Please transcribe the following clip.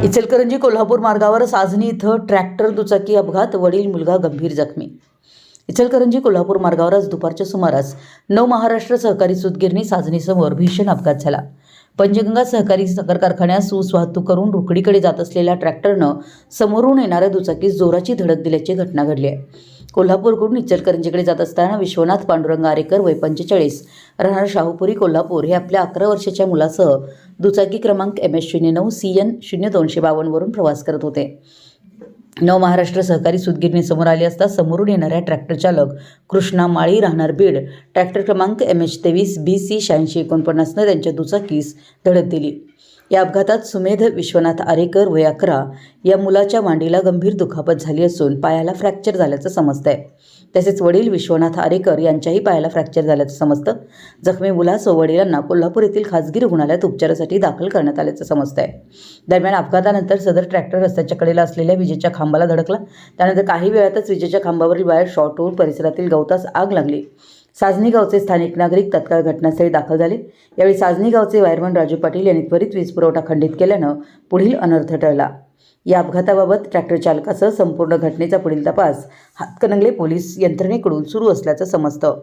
इचलकरंजी कोल्हापूर मार्गावर साजनी इथं ट्रॅक्टर दुचाकी अपघात, वडील मुलगा गंभीर जखमी। इचलकरंजी कोल्हापूर मार्गावर आज दुपारच्या सुमारास नव महाराष्ट्र सहकारी सूतगिरणी साजनी समोर भीषण अपघात झाला। पंचगंगा सहकारी साखर कारखान्यात ऊस वाहतूक करून रुकडीकडे जात असलेल्या ट्रॅक्टरनं समोरून येणाऱ्या दुचाकीस जोराची धडक दिल्याची घटना घडली आहे। कोल्हापूरकडून इचलकरंजीकडे जात असताना विश्वनाथ पांडुरंग आरेकर वय 45 राहणार शाहूपुरी कोल्हापूर हे आपल्या 11 वर्षाच्या मुलासह दुचाकी क्रमांक MS09 CN 0252 वरून प्रवास करत होते। नव महाराष्ट्र सहकारी सूतगिरणी समोर आली असता समोरून येणाऱ्या ट्रॅक्टर चालक कृष्णा माळी राहणार बीड ट्रॅक्टर क्रमांक MH23 BC 8649 ने त्यांच्या दुचाकीस धडक दिली। या अपघातात सुमेध विश्वनाथ आरेकर वय 11 या मुलाच्या मांडीला गंभीर दुखापत झाली असून पायाला फ्रॅक्चर झाल्याचं समजतंय। तसेच वडील विश्वनाथ आरेकर यांच्याही पायाला फ्रॅक्चर झाल्याचं समजतं। जखमी मुलासह वडिलांना कोल्हापूर येथील खासगी रुग्णालयात उपचारासाठी दाखल करण्यात आल्याचं समजतंय। दरम्यान अपघातानंतर सदर ट्रॅक्टर रस्त्याच्या कडेला असलेल्या विजेच्या खांबाला धडकला। त्यानंतर काही वेळातच विजेच्या खांबावरील वायर शॉर्ट होऊन परिसरातील गवतास आग लागली। साजनी गावचे स्थानिक नागरिक तत्काळ घटनास्थळी दाखल झाले। यावेळी साजनी गावचे वायरमन राजू पाटील यांनी त्वरित वीज पुरवठा खंडित केल्यानं पुढील अनर्थ टळला। या अपघाताबाबत ट्रॅक्टर चालकासह संपूर्ण घटनेचा पुढील तपास हातकणंगले पोलीस यंत्रणेकडून सुरू असल्याचं समजतं।